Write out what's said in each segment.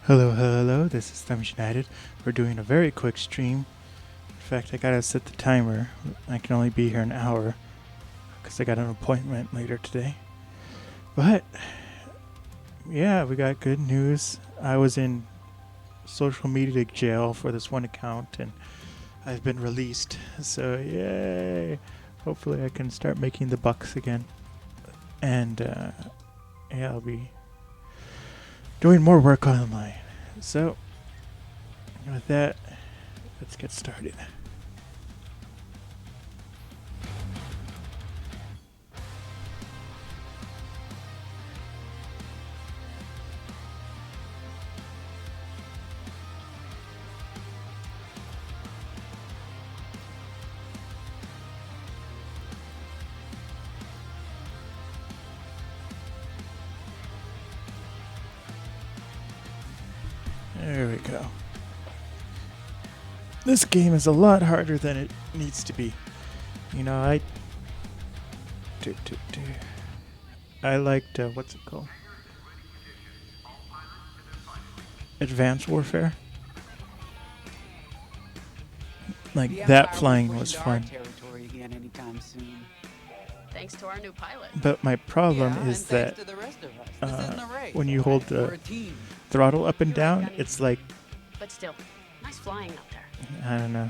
Hello, hello, this is Thumbs United. We're doing a very quick stream. In fact, I gotta set the timer. I can only be here an hour because I got an appointment later today. But, yeah, we got good news. I was in social media jail for this one account and I've been released. So, yay! Hopefully, I can start making the bucks again. And, yeah, I'll be doing more work online. So, with that, let's get started. There we go. This game is a lot harder than it needs to be. You know, I liked, what's it called? Advanced Warfare. Like, that flying was fun. Thanks to our new pilot. But my problem is that when you hold the throttle up and down, it's like, But still, nice flying out there. I don't know.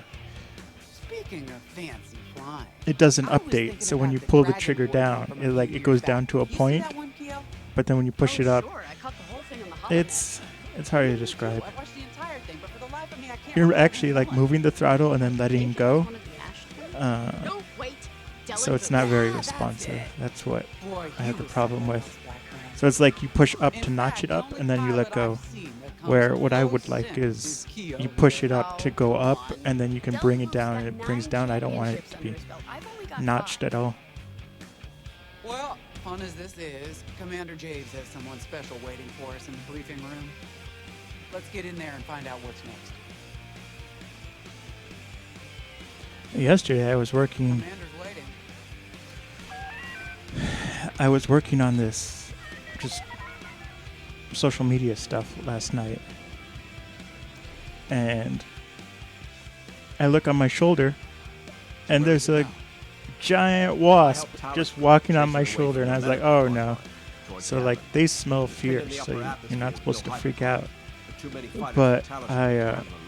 Speaking of fancy flying, It doesn't I was update, thinking so when about you the pull the Dragon trigger Warrior down, from it a like few it goes years down back. to a You see point, that one, Keo? but then when you push it up, Sure, I caught the whole thing on the holiday. it's hard to describe. I watched the entire thing, but for the life of me, I can't You're remember actually like what. moving the throttle and then letting Think it go. was one of the Ashton? Uh, No, wait. so it's not very Yeah, that's responsive. it. That's what Boy, I he had the was problem something with. else back then. So it's like you push up In to notch fact, it the up only and then you let pilot go. I've seen that comes Where from what I no would like sense is Keo you push here. it up to go up and then you can bring it down and it brings down. I don't want it to be notched at all. Well, fun as this is, Commander Javes has someone special waiting for us in the briefing room. Let's get in there and find out what's next. Yesterday I was working Commander's waiting. on this just social media stuff last night. And I look on my shoulder and there's a giant wasp just walking on my shoulder and I was like, oh no. So like they smell fierce, so you're not supposed to freak out. But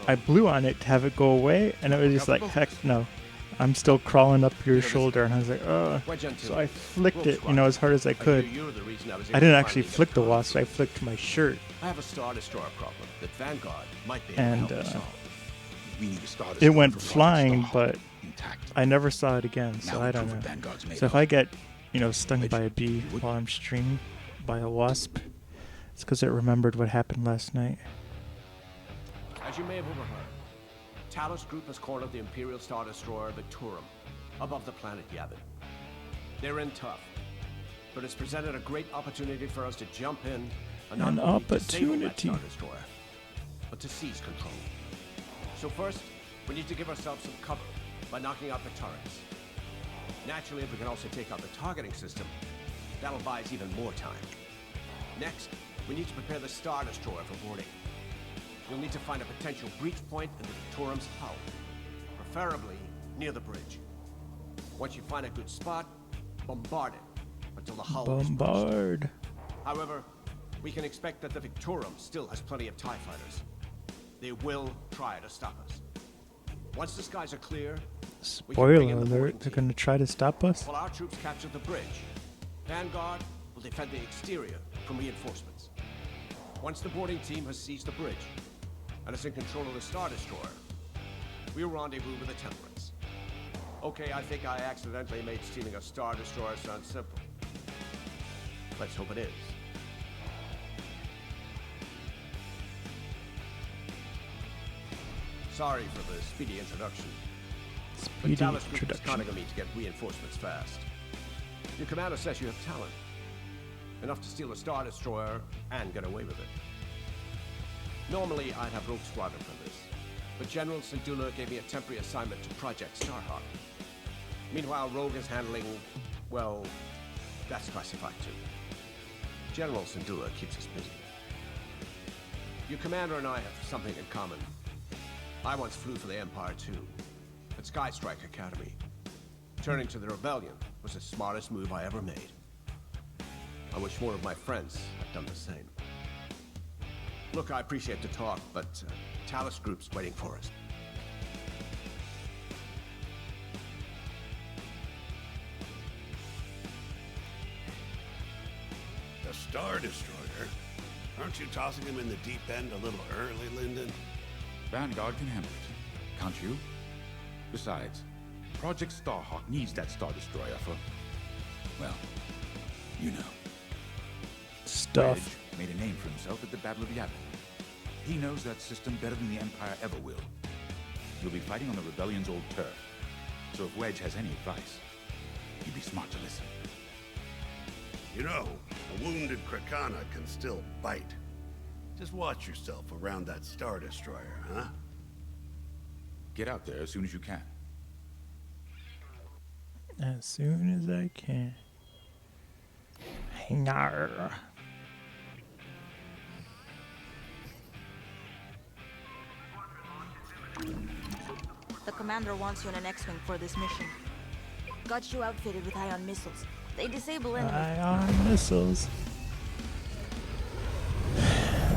I blew on it to have it go away and it was just like, heck no. I'm still crawling up your shoulder and I was like, oh. So I flicked it, as hard as I could. I didn't actually flick the wasp, I flicked my shirt. I have a Star Destroyer problem that Vanguard might be able And to help me solve. We need a Star it Destroyer went for Project flying, Starhawk but intact. I never saw it again, so Now I we don't prove what know. Vanguard's made So if of. I get, stung by a bee while I'm streaming by a wasp, it's because it remembered what happened last night. As you may have overheard, Talos Group has cornered the Imperial Star Destroyer Victorum above the planet Yavin. They're in tough, but it's presented a great opportunity for us to jump in and not An only disable that opportunity. Star Destroyer, but to seize control. So first, we need to give ourselves some cover by knocking out the turrets. Naturally, if we can also take out the targeting system, that'll buy us even more time. Next, we need to prepare the Star Destroyer for boarding. You'll need to find a potential breach point in the Victorum's hull, preferably near the bridge. Once you find a good spot, bombard it until the hull is burst. Bombard. However, we can expect that the Victorum still has plenty of TIE fighters. They will try to stop us. Once the skies are clear, we can bring Spoiler in the boarding alert, they're team. gonna try to stop us? While our troops capture the bridge, Vanguard will defend the exterior from reinforcements. Once the boarding team has seized the bridge and is in control of the Star Destroyer, we'll rendezvous with the Temperance. Okay, I think I accidentally made stealing a Star Destroyer sound simple. Let's hope it is. Sorry for the speedy introduction. But Speedy Talos Group is introduction. counting on me to get reinforcements fast. Your commander says you have talent. Enough to steal a Star Destroyer and get away with it. Normally, I'd have Rogue Squadron for this, but General Syndulla gave me a temporary assignment to Project Starhawk. Meanwhile, Rogue is handling, well, that's classified too. General Syndulla keeps us busy. Your commander and I have something in common. I once flew for the Empire too, at Sky Strike Academy. Turning to the rebellion was the smartest move I ever made. I wish more of my friends had done the same. Look, I appreciate the talk, but Talus Group's waiting for us. A Star Destroyer? Aren't you tossing him in the deep end a little early, Lyndon? Vanguard can handle it, can't you? Besides, Project Starhawk needs that Star Destroyer for, well, you know. Stuff. Wedge made a name for himself at the Battle of Yavin. He knows that system better than the Empire ever will. You'll be fighting on the Rebellion's old turf, so if Wedge has any advice, you'd be smart to listen. You know, a wounded Krakana can still bite. Just watch yourself around that Star Destroyer, huh? Get out there as soon as you can. As soon as I can. Yarr. The commander wants you in an X-Wing for this mission. Got you outfitted with ion missiles. They disable enemies. Ion missiles.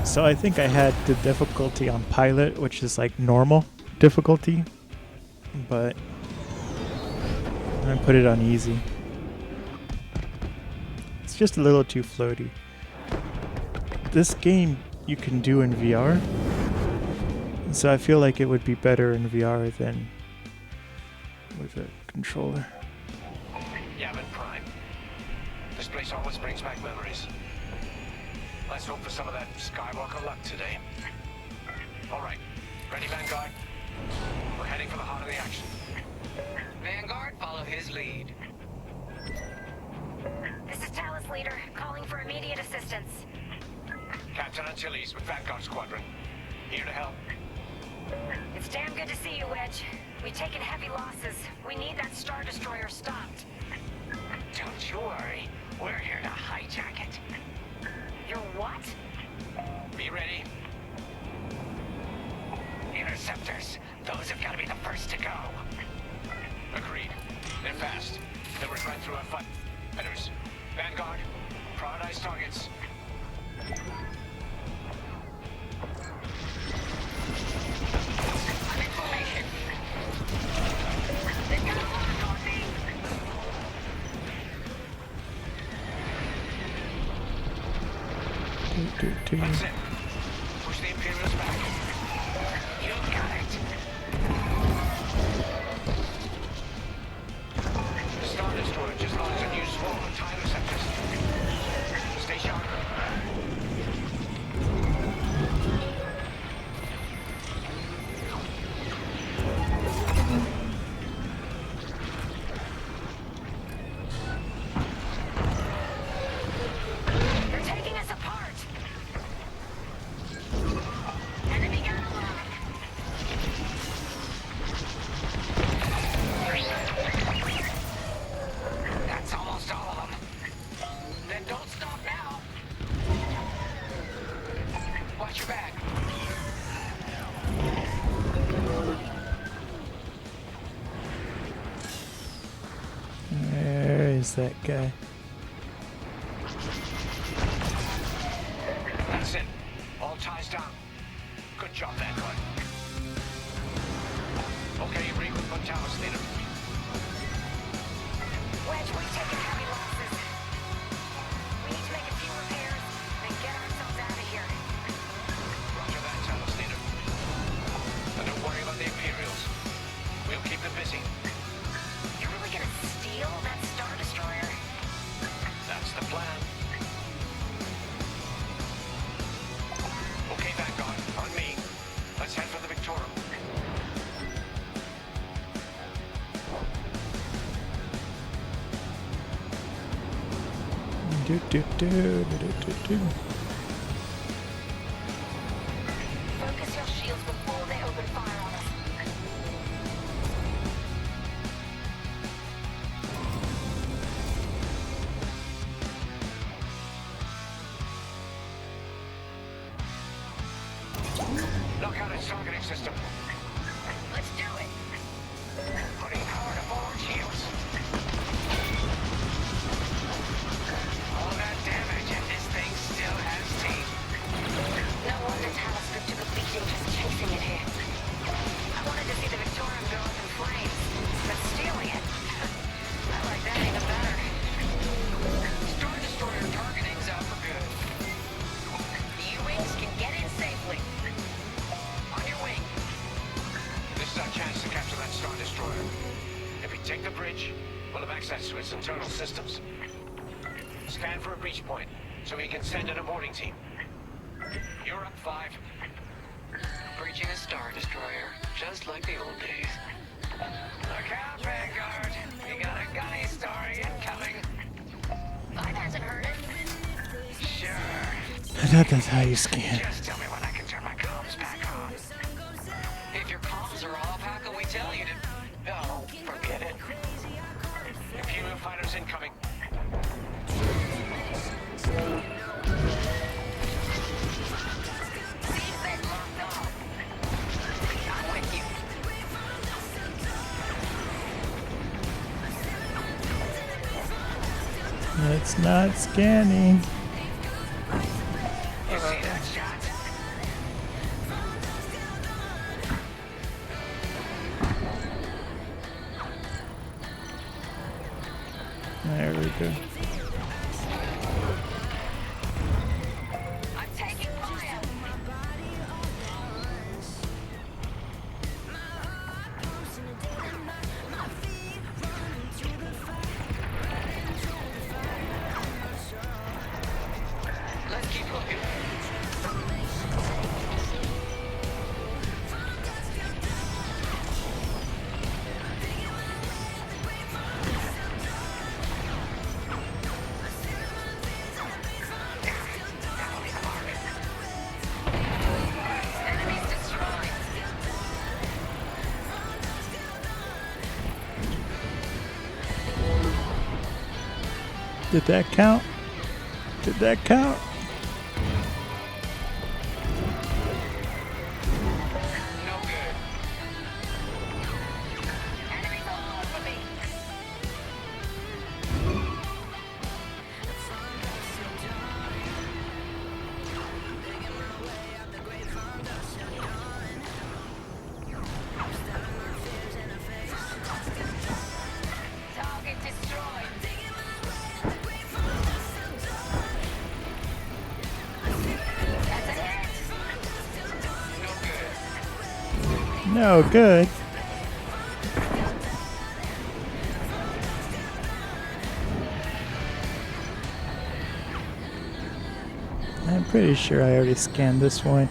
So I think I had the difficulty on pilot, which is like normal difficulty, but I put it on easy. It's just a little too floaty. This game you can do in VR, so I feel like it would be better in VR than with a controller. Yavin Prime. This place always brings back memories. Let's hope for some of that Skywalker luck today. All right, ready, Vanguard? We're heading for the heart of the action. Vanguard, follow his lead. This is Talus Leader, calling for immediate assistance. Captain Antilles with Vanguard Squadron. Here to help. It's damn good to see you, Wedge. We've taken heavy losses. We need that Star Destroyer stopped. Don't you worry. We're here to hijack it. You're what? Be ready. Interceptors. Those have got to be the first to go. Agreed. Then fast. Then we're right through our fight. Headers. Vanguard. Prioritize targets. I'm in formation. They've got a lock on me. That's it. Push the Imperials back. You got it. The Star Destroyer just launched a new swarm of TIE receptors. Stay sharp. They're taking us apart. Enemy got a lock. That's almost all of them. Then don't stop now. Watch your back. Where is that guy? That's it. All ties down. Good job, Vanguard. Okay, regroup on Talus, Leader. Wedge, we've taken heavy losses. We need to make a few repairs, then get ourselves out of here. Roger that, Talus, Leader. And don't worry about the Imperials. We'll keep them busy. You're really gonna steal that Star Destroyer? That's the plan. Okay, Vanguard, on me. Let's head for the Victorum. Do do do do do do do. Focus your shields before they open fire on us. targeting system. Let's do it. Putting power to forward shields. All that damage and this thing still has teeth. No wonder Telescope took a beating just chasing it here. I wanted to see the Victorium go up in flames, but stealing it. I like that even better. Star Destroyer targeting's out for good. The U-Wings can get in safely. On your wing. This is our chance to capture that Star Destroyer. If we take the bridge, we'll have access to its internal systems. Scan for a breach point, so we can send in a boarding team. You're up, 5. Breaching a Star Destroyer, just like the old days. Look out, Vanguard! We got a gunny story incoming. Five hasn't heard it. Sure. I thought that's how you scan. Just tell me when I can turn my comms back on. If your comms are off, how can we tell you to... No, forget it. Pew Pew fighters incoming. Seems they've locked off. I'm with you. It's not scanning. You see that shot? There we go. I'm taking fire. Let's keep looking. Enemies destroyed. Did that count? Did that count? No good. Enemies all over me. Target destroyed. That's a hit. No good. No good. I'm pretty sure I already scanned this one.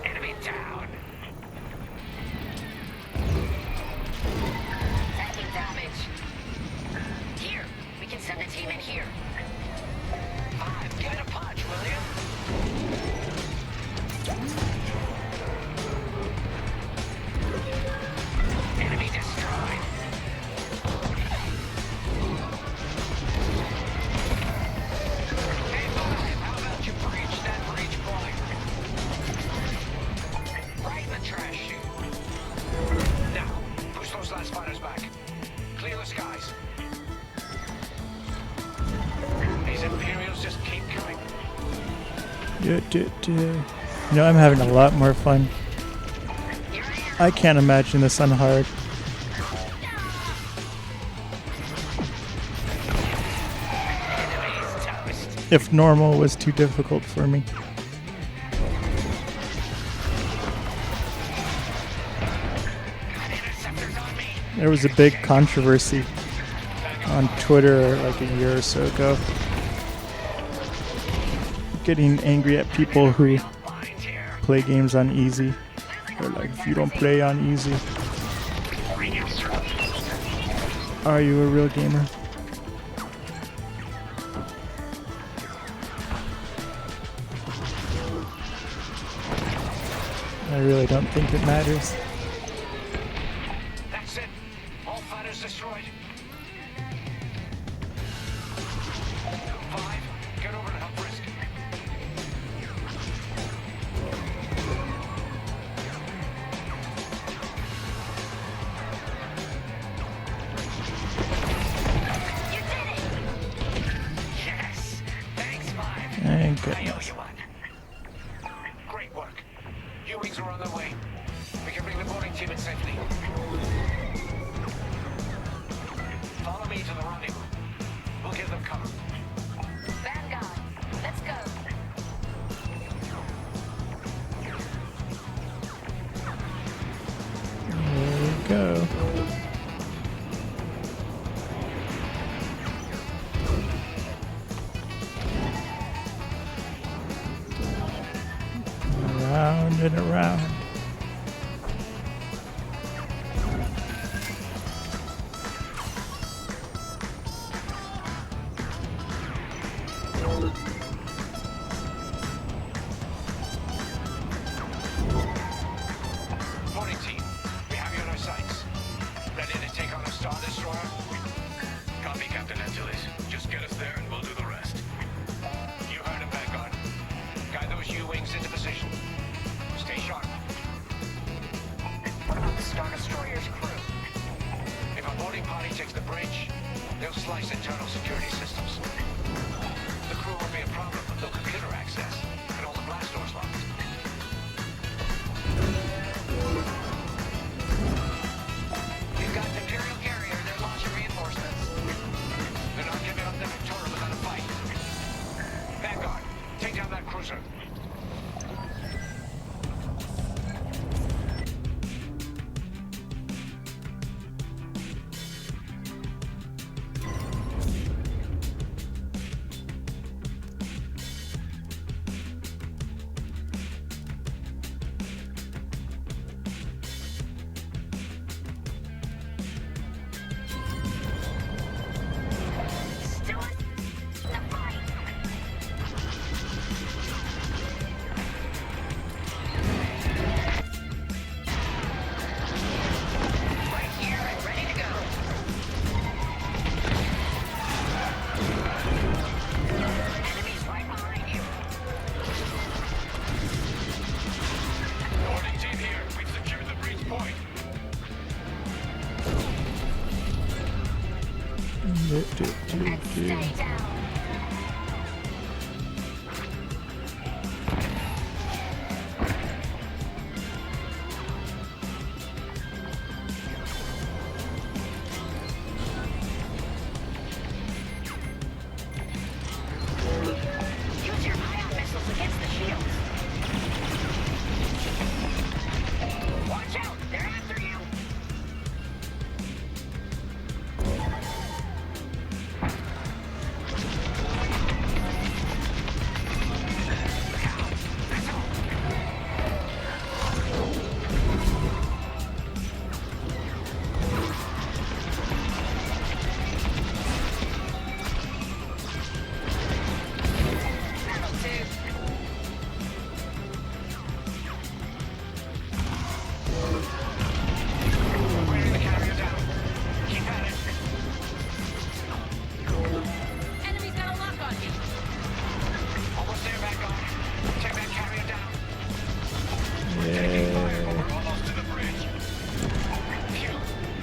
Enemy down. Taking damage. Here, we can send a team in here. 5, give it a punch, will you? Enemy destroyed. Hey, 5, how about you breach that breach point? Right in the trash chute. Now, push those last fighters back. Clear the skies. These Imperials just keep coming. You know, I'm having a lot more fun. I can't imagine this on hard. Enemies toast. If normal was too difficult for me. Got interceptors on me. There was a big controversy on Twitter like a year or so ago. Getting angry at people who Bind here. play games on easy. They're like, if you don't play on easy, are you a real gamer? I really don't think it matters. That's it. All fighters destroyed. 5, get over to help risk. go. Around and around. Morning, team. We have you on our sights. Ready to take on a Star Destroyer? Copy, Captain Angeles. Just get us there and we'll do the rest. You heard him, Vanguard. Guide those U-wings into position. Stay sharp. What about the Star Destroyer's crew? If a boarding party takes the bridge, they'll slice internal security systems. The crew won't be a problem with no computer access and all the blast doors locked. We've got an Imperial carrier. They're launching reinforcements. They're not giving up the Victoria without a fight. Vanguard, take down that cruiser. Still in the fight. Right here and ready to go. Enemies right behind you. Boarding team here. We've secured the breach point. And stay down. Use your ion missiles against the shields. Watch out! They're after you! That'll do. Bringing the carrier down. Keep at it. Enemy's got a lock on you. Almost there, Vanguard. Take that carrier down. Yeah. We're almost to the bridge. Phew.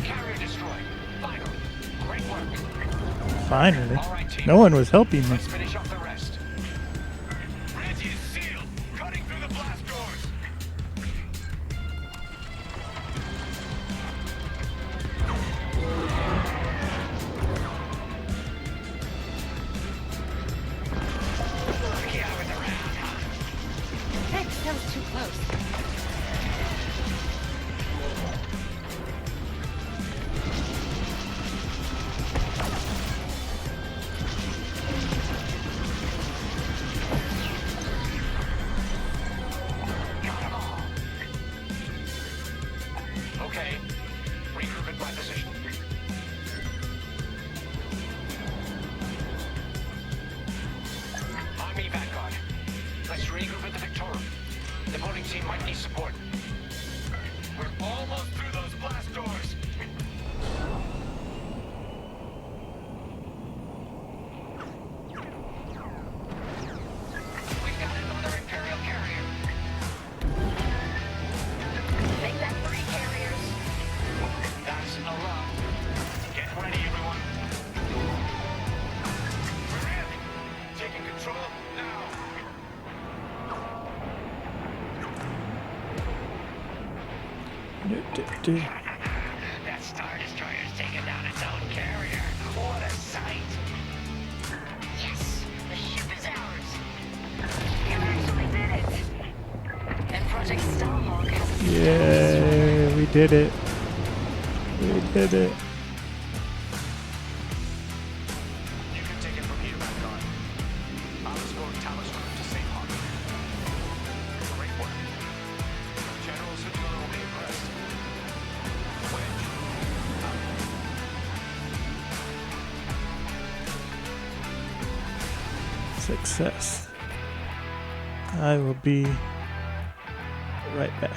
Carrier destroyed. Finally. Great work. Finally. All right, team. No one was helping me. Let's finish off the rest. Bridge is sealed. Cutting through the blast doors. Yeah, with the round, huh? Thanks, that was too close. Okay. Regroup at my position. On me, Vanguard. Let's regroup at the Victoria. The boarding team might need support. We're almost through those blast doors. We've got another Imperial carrier. Make that 3 carriers. That's a lot. Get ready, everyone. We're in. Taking control now. That Star Destroyer's taken down its own carrier. What a sight. Yes, the ship is ours. You actually did it. And Project Starhawk has Yeah, we did it. We did it. You can take it from here, Vanguard. I'll escort Talos Group to safe harbor. Great work. General Citadel will be impressed. Wedge, Success. I will be right back.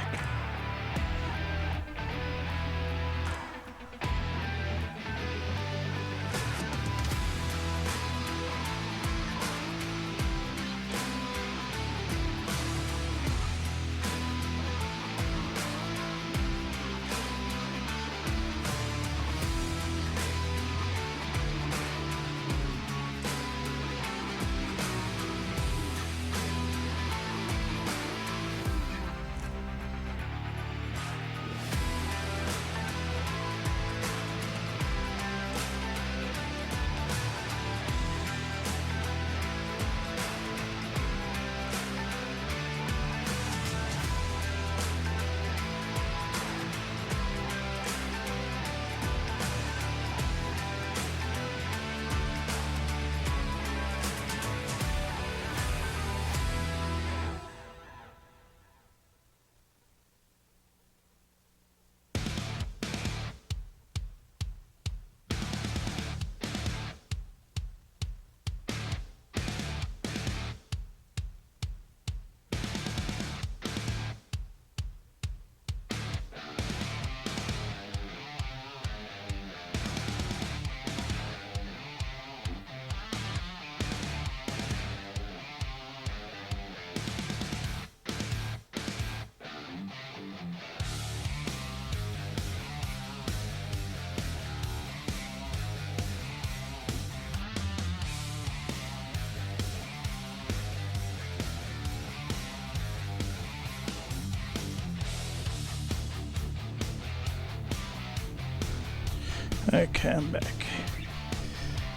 Okay, I'm back.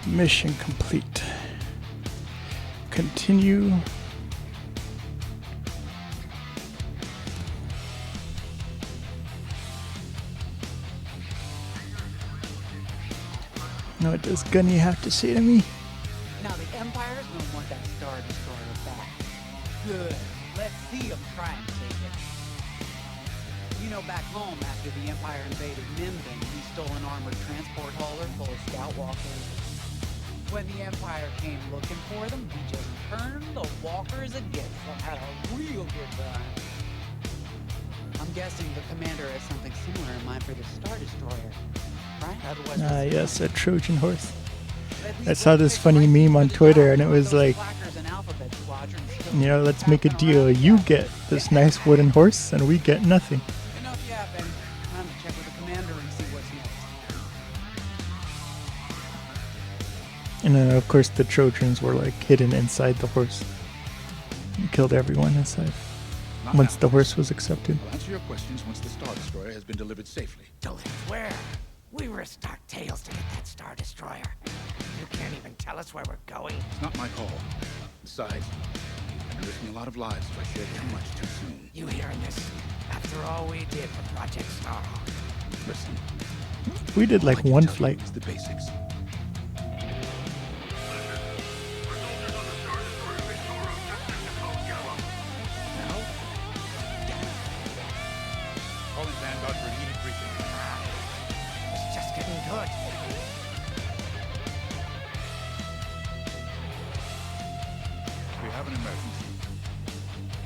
Mission complete. Continue. What does Gunny have to say to me? Now the Empire's gonna want that Star Destroyer back. Good. Let's see them try and take it. You know, back home, after the Empire invaded Minden, we stole an armored transport hauler full of scout walkers. When the Empire came looking for them, we just turned the walkers against them. Had a real good time. I'm guessing the commander has something similar in mind for the Star Destroyer. Right? Yes, a Trojan horse. I saw this funny meme on Twitter, and it was like, you know, let's make a deal. You get this nice wooden horse, and we get nothing. Enough yapping. Time to check with the commander and see what's next. And then, of course, the Trojans were like hidden inside the horse. And killed everyone inside. Once the horse was accepted. I'll answer your questions once the Star Destroyer has been delivered safely. Delivered where? We risked our tails to get that Star Destroyer. You can't even tell us where we're going. It's not my call. Besides, I've been risking a lot of lives if I shared too much too soon. You hearing this? After all we did for Project Starhawk. Listen. We did like one flight. It's the basics. Calling Vanguard for immediate briefing. It's just getting good. We have an emergency.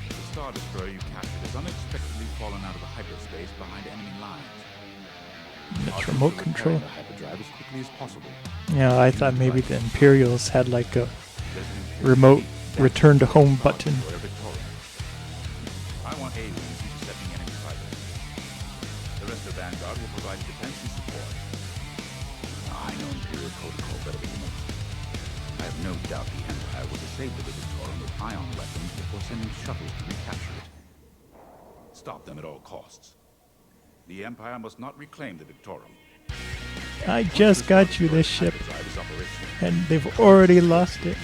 The Star Destroyer you captured has unexpectedly fallen out of the hyperspace behind enemy lines. It's remote control. The hyperdrive as quickly as possible. Yeah, I thought maybe the Imperials had like a remote return to home button. I want A-wings intercepting enemy fighters. The rest of Vanguard will provide defense and support. I know Imperial protocol better than most. I have no doubt the Empire will disable the Victorium with ion weapons before sending shuttles to recapture it. Stop them at all costs. The Empire must not reclaim the Victorium. I just got you this ship, and they've already lost it.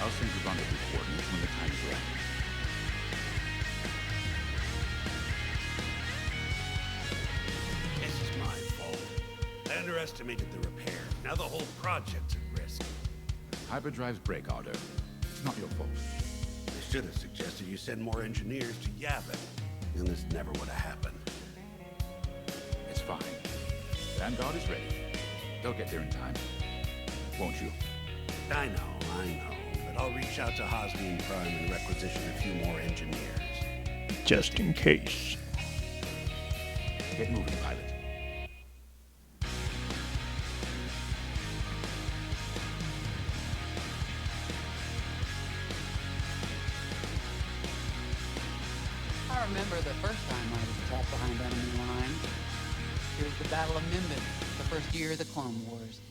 I'll send you rendezvous coordinates when the time is right. underestimated the repair. Now the whole project's at risk. Hyperdrives break, Ardo. It's not your fault. I should have suggested you send more engineers to Yavin, and this never would have happened. It's fine. Vanguard is ready. They'll get there in time. Won't you? I know. But I'll reach out to Hosnian Prime and requisition a few more engineers. Just in case. Get moving, pilot. I remember the first time I was trapped behind enemy lines. It was the Battle of Nimbin, the first year of the Clone Wars.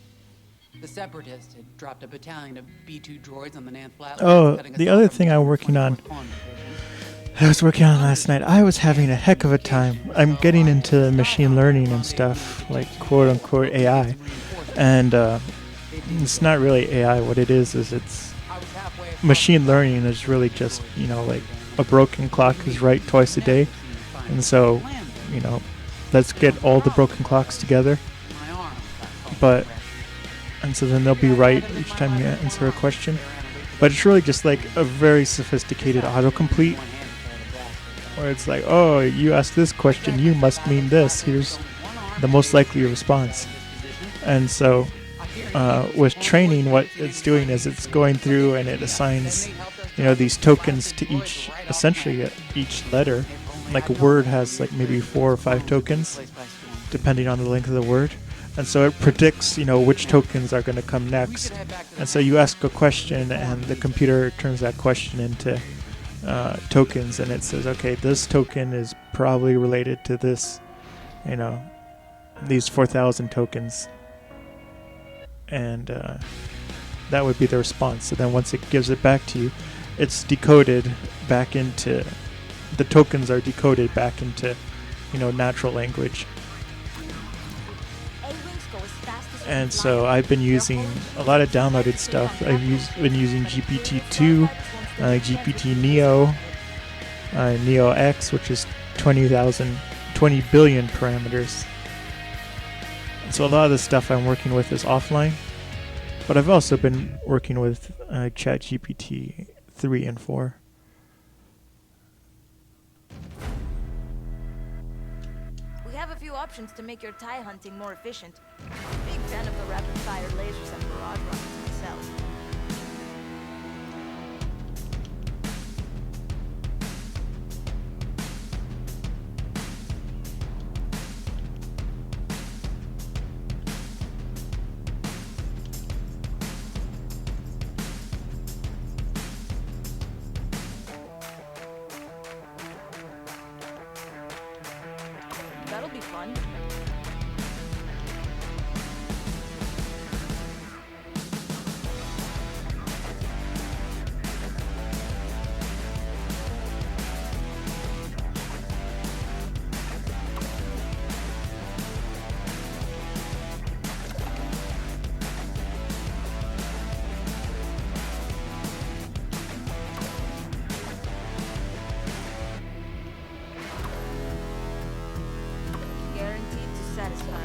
The Separatists had dropped a battalion of B-2 droids on the Nan Flatlands. Oh, cutting us the off other from thing the I'm working on. 24th Quantum Division. I was working on last night. I was having a heck of a time. I'm getting into machine learning and stuff, like quote unquote AI. And it's not really AI. What it is it's machine learning is really just, like a broken clock is right twice a day. And so, let's get all the broken clocks together. And so then they'll be right each time you answer a question. But it's really just like a very sophisticated autocomplete, where it's like, oh, you asked this question, you must mean this. Here's the most likely response. And so with training, what it's doing is it's going through and it assigns, these tokens to essentially each letter. Like a word has like maybe 4 or 5 tokens, depending on the length of the word. And so it predicts, which tokens are going to come next. And so you ask a question and the computer turns that question into tokens, and it says, okay, this token is probably related to this, these 4,000 tokens. And that would be the response. So then once it gives it back to you, it's decoded back into, the tokens are decoded back into, natural language. And so I've been using a lot of downloaded stuff. I've been using GPT-2, GPT Neo, Neo X, which is 20 billion parameters. So a lot of the stuff I'm working with is offline, but I've also been working with ChatGPT 3 and 4. We have a few options to make your tie hunting more efficient. Big fan of the rapid-fire lasers and barrage rockets myself. That'll be fun. Guaranteed to satisfy.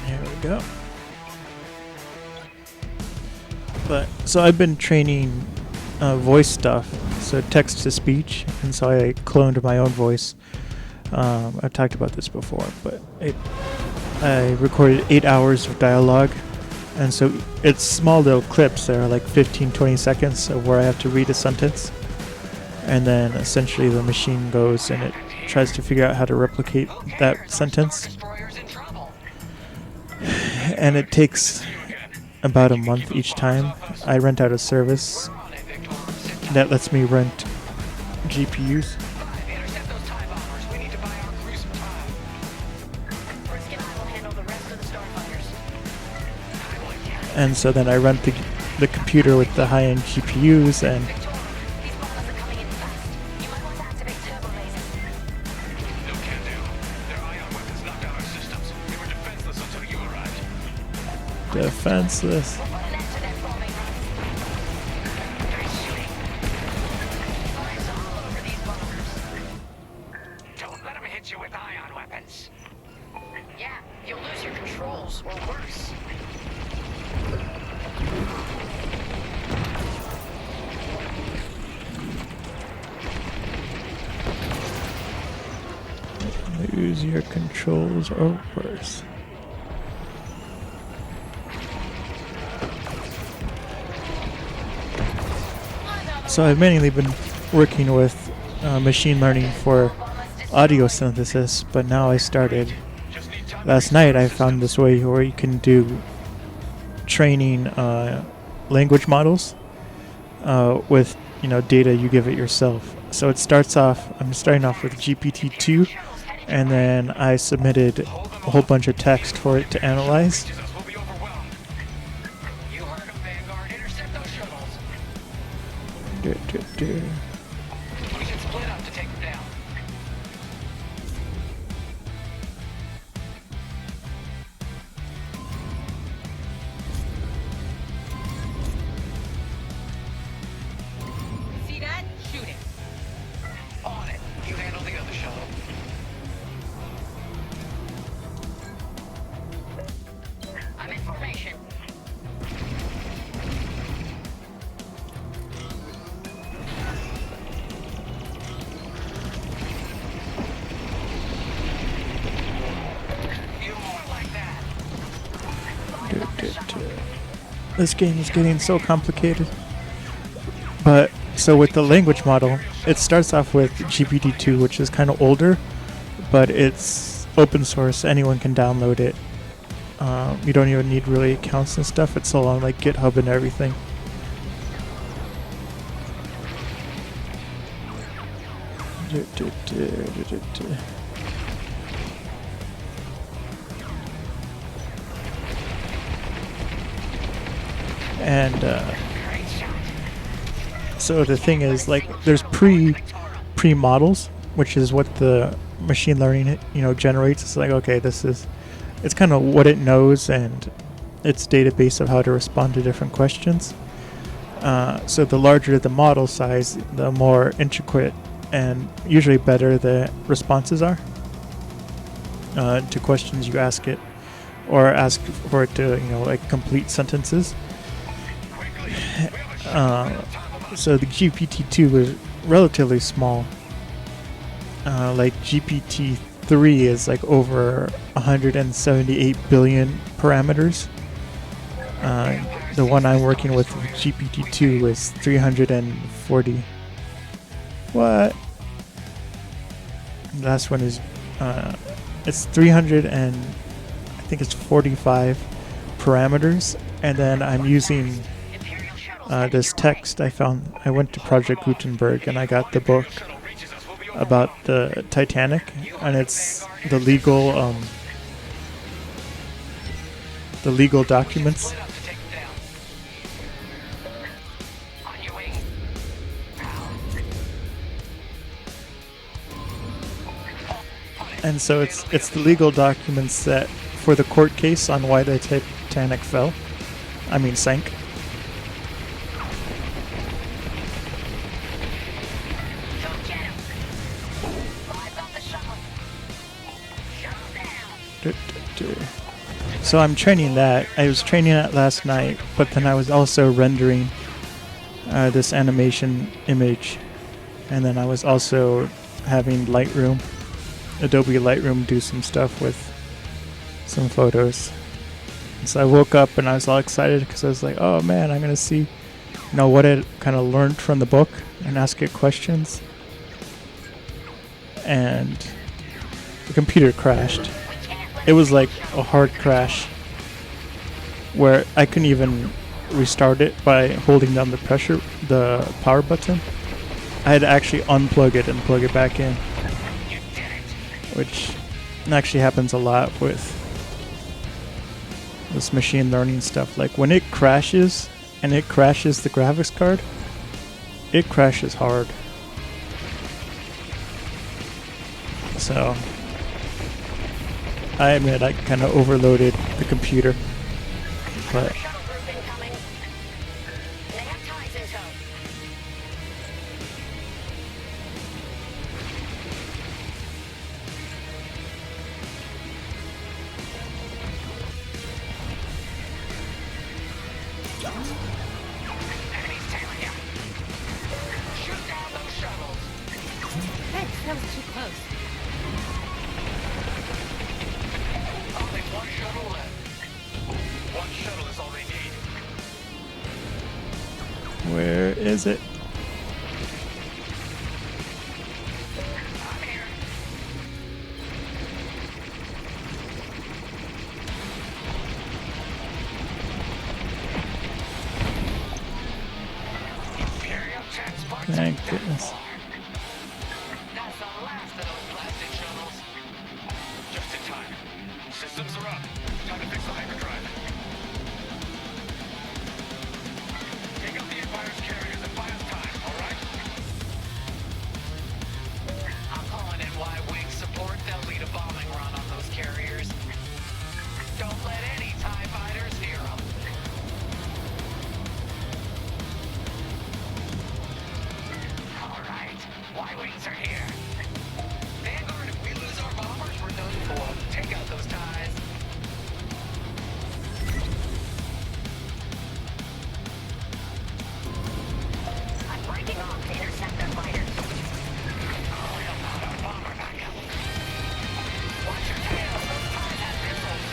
There we go. But so I've been training voice stuff, so text to speech, and so I cloned my own voice. I've talked about this before, but I recorded 8 hours of dialogue, and so it's small little clips that are like 15-20 seconds of where I have to read a sentence, and then essentially the machine goes and it tries to figure out how to replicate that sentence, and it takes about a month each time. I rent out a service that lets me rent GPUs. And so then I rent the computer with the high-end GPUs, and Defenseless. We'll put an end to that bombing run. Nice shooting. Eyes all over these bunkers. Don't let him hit you with ion weapons. Yeah, you'll lose your controls, or worse. Lose your controls or worse. So I've mainly been working with machine learning for audio synthesis, but now I started. Last night I found this way where you can do training language models with data you give it yourself. So it starts off. I'm starting off with GPT-2, and then I submitted a whole bunch of text for it to analyze. We'll be overwhelmed. You heard him, Vanguard. Intercept those shuttles. We should split up to take them down. See that? Shoot it. On it. You handle the other shuttle. I'm in formation. You more like that. This game is getting so complicated. But so with the language model, it starts off with GPT-2, which is kind of older, but it's open source. Anyone can download it. You don't even need really accounts and stuff. It's all on like GitHub and everything. And so the thing is, like, there's pre models, which is what the machine learning generates. It's like, okay, it's kind of what it knows and its database of how to respond to different questions. So the larger the model size, the more intricate and usually better the responses are to questions you ask it, or ask for it to like complete sentences. So the GPT-2 is relatively small. Like GPT-3 is like over 178 billion parameters. The one I'm working with GPT-2 is 340. What? The last one is it's 300 and I think it's 45 parameters, and then I'm using this text I found. I went to Project Gutenberg and I got the book about the Titanic, and it's the legal documents. And so it's the legal documents that for the court case on why the Titanic sank. So I'm training that. I was training that last night, but then I was also rendering this animation image, and then I was also having Adobe Lightroom do some stuff with some photos. So I woke up and I was all excited because I was like, oh man, I'm going to see what it kind of learned from the book and ask it questions. And the computer crashed. It was like a hard crash where I couldn't even restart it by holding down the power button. I had to actually unplug it and plug it back in, which actually happens a lot with this machine learning stuff. Like when it crashes and it crashes the graphics card, it crashes hard. So I admit I kind of overloaded the computer. But Shuttle group incoming. They have ties in tow. Enemies tailing you. Shoot down those shuttles. Thanks, that was too close. Only one shuttle left. One shuttle is all they need. where is it? I'm here. Imperial transport. Thank goodness. That's the last of those blasted shuttles. Just in time. Systems are up. Time to fix the hyperdrive. Take out the Empire's carriers and buy us time, alright? I'm calling in Y-Wing support. They'll lead a bombing run on those carriers. Don't let any TIE fighters near them. Alright, Y-Wings are here. Vanguard, if we lose our bombers, we're done for. Take out those ties. I'm breaking off to intercept their fighters. Oh, we don't have our bomber backup. Watch your tail, those ties have missiles.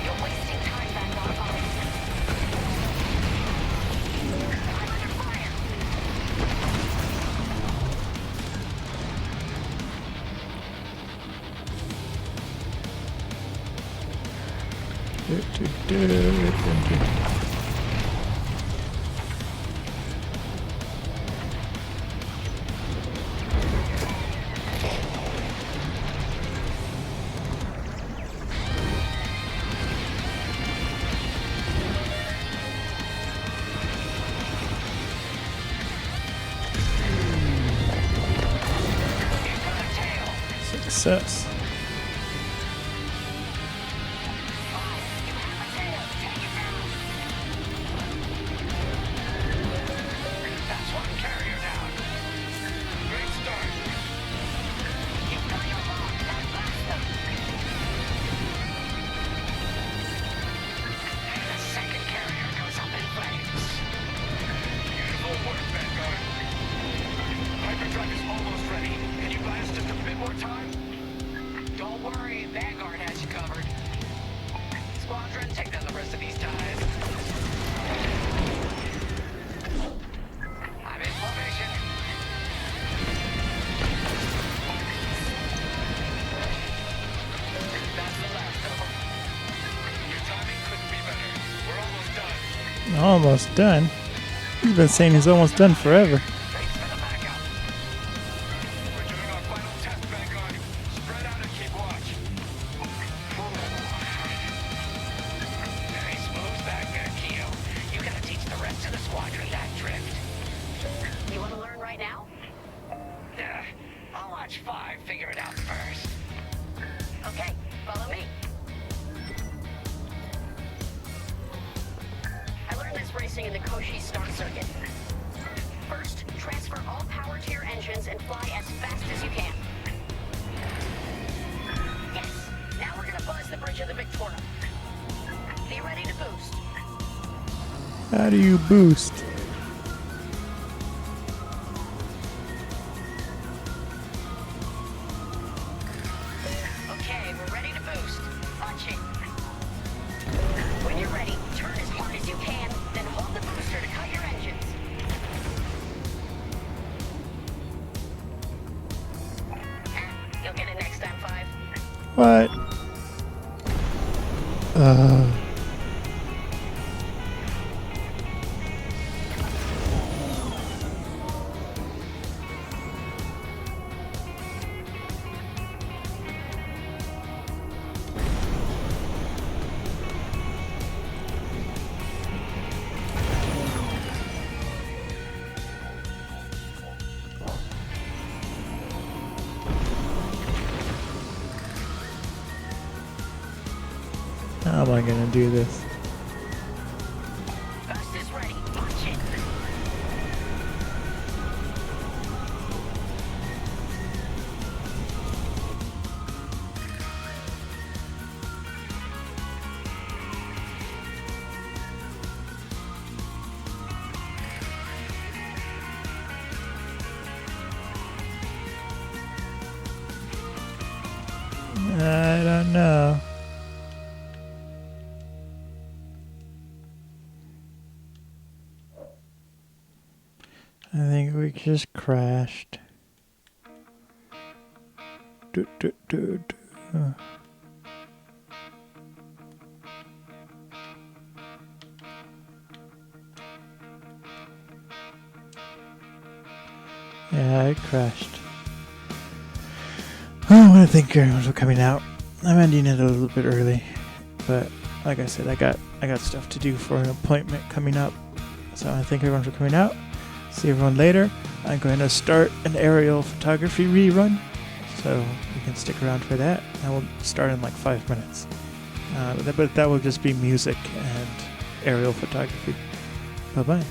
You're wasting time, Vanguard. I'm under fire. Success. That's one carrier down. Great start. You've got your lock. Now blast them. And the second carrier goes up in flames. Beautiful work, Vanguard. Hyperdrive is almost ready. Can you buy us just a bit more time? Don't worry, Vanguard has you covered. Squadron, take down the rest of these ties. I'm in formation. That's the last of them. Your timing couldn't be better. We're almost done. Almost done. He's been saying he's almost done forever. Thanks for the backup. We're doing our final test, Vanguard. Spread out and keep watch. Nice moves back there, Keo. You gotta teach the rest of the squadron that drift. You want to learn right now? I'll watch 5 figure it out first. Okay, follow me. I learned this racing in the Koshi start circuit. First, transfer all power to your engines and fly as fast as you can. Yes, now we're gonna buzz the bridge of the Victoria. Be ready to boost. How do you boost? Okay, we're ready to boost. Punch it. When you're ready, turn as hard as you can, then hold the booster to cut your engines. You'll get it next time, 5. What? am I gonna do this? Bus is ready. Watch it. I don't know. I think we just crashed. Do, do, do, do. Yeah, I crashed. Oh, I think everyone's coming out. I'm ending it a little bit early, but like I said, I got stuff to do for an appointment coming up. So I think everyone's coming out. See everyone later. I'm going to start an aerial photography rerun, so you can stick around for that. I will start in like 5 minutes. But that will just be music and aerial photography. Bye bye.